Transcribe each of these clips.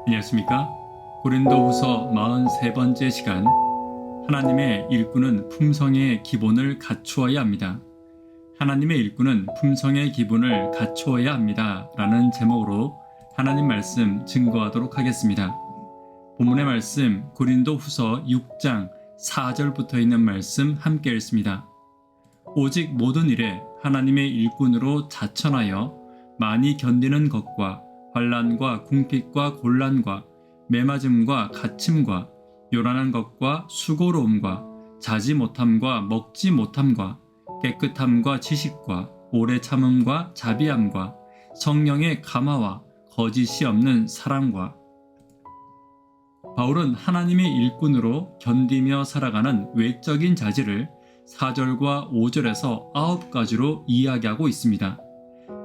안녕하십니까? 고린도후서 43번째 시간, 하나님의 일꾼은 품성의 기본을 갖추어야 합니다. 하나님의 일꾼은 품성의 기본을 갖추어야 합니다 라는 제목으로 하나님 말씀 증거하도록 하겠습니다. 본문의 말씀 고린도후서 6장 4절부터 있는 말씀 함께 읽습니다. 오직 모든 일에 하나님의 일꾼으로 자천하여 많이 견디는 것과 환난과 궁핍과 곤란과 매맞음과 갇힘과 요란한 것과 수고로움과 자지 못함과 먹지 못함과 깨끗함과 지식과 오래 참음과 자비함과 성령의 감화와 거짓이 없는 사랑과. 바울은 하나님의 일꾼으로 견디며 살아가는 외적인 자질을 4절과 5절에서 9가지로 이야기하고 있습니다.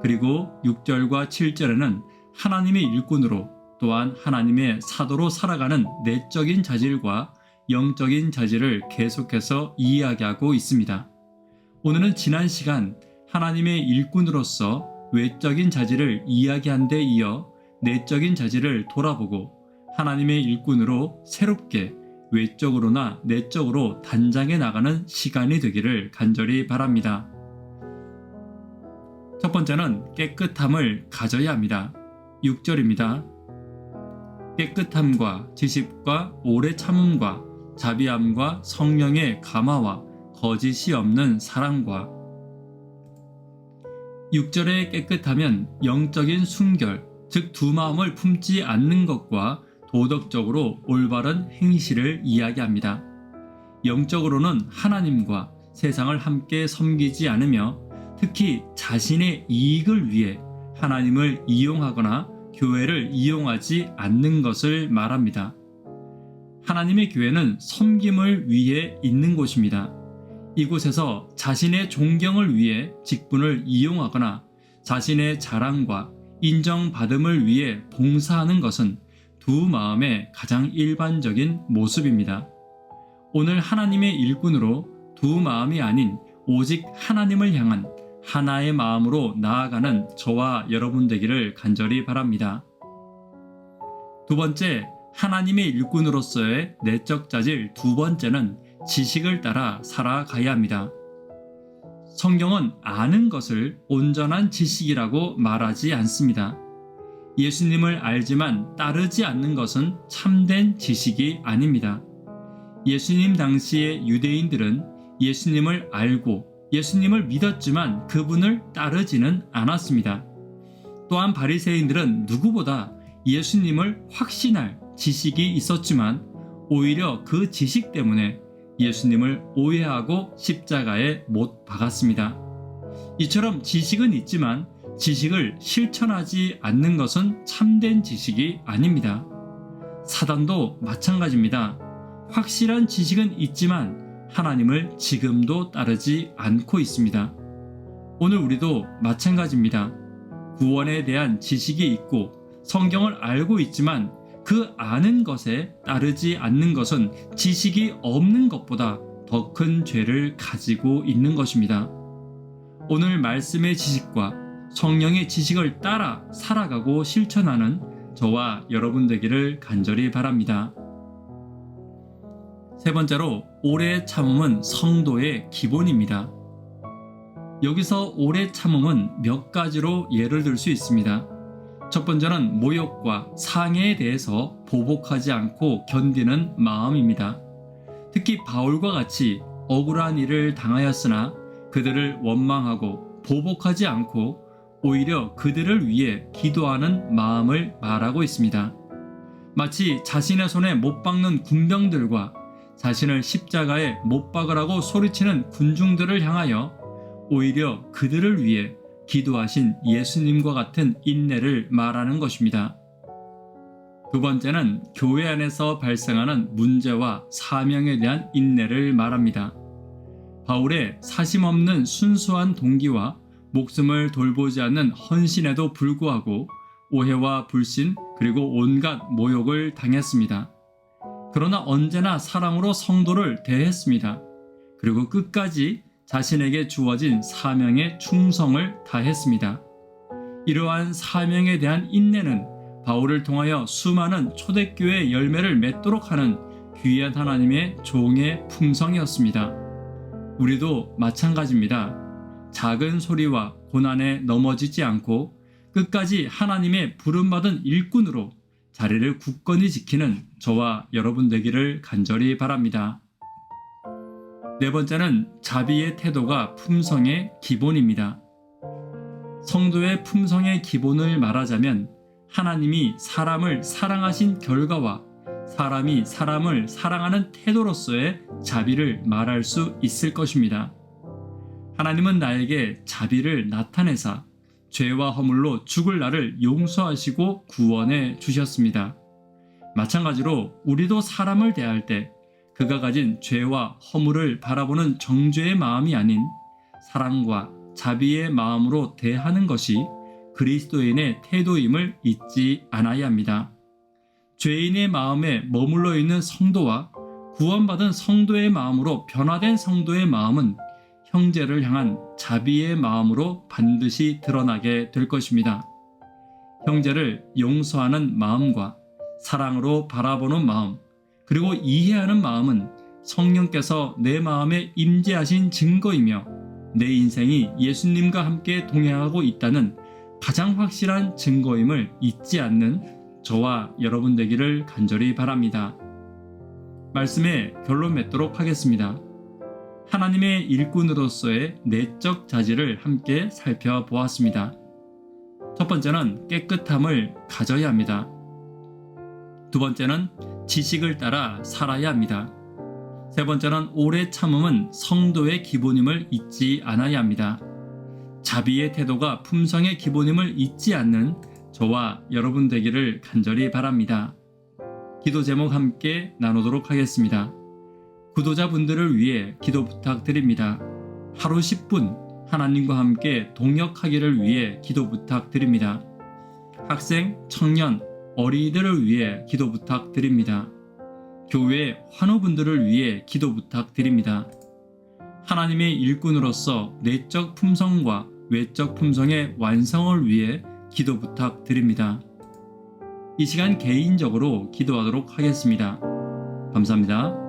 그리고 6절과 7절에는 하나님의 일꾼으로 또한 하나님의 사도로 살아가는 내적인 자질과 영적인 자질을 계속해서 이야기하고 있습니다. 오늘은 지난 시간 하나님의 일꾼으로서 외적인 자질을 이야기한 데 이어 내적인 자질을 돌아보고 하나님의 일꾼으로 새롭게 외적으로나 내적으로 단장해 나가는 시간이 되기를 간절히 바랍니다. 첫 번째는 깨끗함을 가져야 합니다. 6절입니다. 깨끗함과 지식과 오래 참음과 자비함과 성령의 감화와 거짓이 없는 사랑과. 6절의 깨끗하면 영적인 순결, 즉 두 마음을 품지 않는 것과 도덕적으로 올바른 행실을 이야기합니다. 영적으로는 하나님과 세상을 함께 섬기지 않으며 특히 자신의 이익을 위해 하나님을 이용하거나 교회를 이용하지 않는 것을 말합니다. 하나님의 교회는 섬김을 위해 있는 곳입니다. 이곳에서 자신의 존경을 위해 직분을 이용하거나 자신의 자랑과 인정받음을 위해 봉사하는 것은 두 마음의 가장 일반적인 모습입니다. 오늘 하나님의 일꾼으로 두 마음이 아닌 오직 하나님을 향한 하나의 마음으로 나아가는 저와 여러분 되기를 간절히 바랍니다. 두 번째, 하나님의 일꾼으로서의 내적 자질 두 번째는 지식을 따라 살아가야 합니다. 성경은 아는 것을 온전한 지식이라고 말하지 않습니다. 예수님을 알지만 따르지 않는 것은 참된 지식이 아닙니다. 예수님 당시의 유대인들은 예수님을 알고 예수님을 믿었지만 그분을 따르지는 않았습니다. 또한 바리새인들은 누구보다 예수님을 확신할 지식이 있었지만 오히려 그 지식 때문에 예수님을 오해하고 십자가에 못 박았습니다. 이처럼 지식은 있지만 지식을 실천하지 않는 것은 참된 지식이 아닙니다. 사단도 마찬가지입니다. 확실한 지식은 있지만 하나님을 지금도 따르지 않고 있습니다. 오늘 우리도 마찬가지입니다. 구원에 대한 지식이 있고 성경을 알고 있지만 그 아는 것에 따르지 않는 것은 지식이 없는 것보다 더 큰 죄를 가지고 있는 것입니다. 오늘 말씀의 지식과 성령의 지식을 따라 살아가고 실천하는 저와 여러분 되기를 간절히 바랍니다. 세 번째로, 오래 참음은 성도의 기본입니다. 여기서 오래 참음은 몇 가지로 예를 들 수 있습니다. 첫 번째는 모욕과 상해에 대해서 보복하지 않고 견디는 마음입니다. 특히 바울과 같이 억울한 일을 당하였으나 그들을 원망하고 보복하지 않고 오히려 그들을 위해 기도하는 마음을 말하고 있습니다. 마치 자신의 손에 못 박는 군병들과 자신을 십자가에 못 박으라고 소리치는 군중들을 향하여 오히려 그들을 위해 기도하신 예수님과 같은 인내를 말하는 것입니다. 두 번째는 교회 안에서 발생하는 문제와 사명에 대한 인내를 말합니다. 바울의 사심없는 순수한 동기와 목숨을 돌보지 않는 헌신에도 불구하고 오해와 불신 그리고 온갖 모욕을 당했습니다. 그러나 언제나 사랑으로 성도를 대했습니다. 그리고 끝까지 자신에게 주어진 사명에 충성을 다했습니다. 이러한 사명에 대한 인내는 바울을 통하여 수많은 초대교회의 열매를 맺도록 하는 귀한 하나님의 종의 품성이었습니다. 우리도 마찬가지입니다. 작은 소리와 고난에 넘어지지 않고 끝까지 하나님의 부름받은 일꾼으로 자리를 굳건히 지키는 저와 여러분 되기를 간절히 바랍니다. 네 번째는 자비의 태도가 품성의 기본입니다. 성도의 품성의 기본을 말하자면 하나님이 사람을 사랑하신 결과와 사람이 사람을 사랑하는 태도로서의 자비를 말할 수 있을 것입니다. 하나님은 나에게 자비를 나타내사 죄와 허물로 죽을 나를 용서하시고 구원해 주셨습니다. 마찬가지로 우리도 사람을 대할 때 그가 가진 죄와 허물을 바라보는 정죄의 마음이 아닌 사랑과 자비의 마음으로 대하는 것이 그리스도인의 태도임을 잊지 않아야 합니다. 죄인의 마음에 머물러 있는 성도와 구원받은 성도의 마음으로 변화된 성도의 마음은 형제를 향한 자비의 마음으로 반드시 드러나게 될 것입니다. 형제를 용서하는 마음과 사랑으로 바라보는 마음, 그리고 이해하는 마음은 성령께서 내 마음에 임재하신 증거이며 내 인생이 예수님과 함께 동행하고 있다는 가장 확실한 증거임을 잊지 않는 저와 여러분 되기를 간절히 바랍니다. 말씀의 결론 맺도록 하겠습니다. 하나님의 일꾼으로서의 내적 자질을 함께 살펴보았습니다. 첫 번째는 깨끗함을 가져야 합니다. 두 번째는 지식을 따라 살아야 합니다. 세 번째는 오래 참음은 성도의 기본임을 잊지 않아야 합니다. 자비의 태도가 품성의 기본임을 잊지 않는 저와 여러분 되기를 간절히 바랍니다. 기도 제목 함께 나누도록 하겠습니다. 구도자분들을 위해 기도 부탁드립니다. 하루 10분 하나님과 함께 동역하기를 위해 기도 부탁드립니다. 학생, 청년, 어린이들을 위해 기도 부탁드립니다. 교회 환우분들을 위해 기도 부탁드립니다. 하나님의 일꾼으로서 내적 품성과 외적 품성의 완성을 위해 기도 부탁드립니다. 이 시간 개인적으로 기도하도록 하겠습니다. 감사합니다.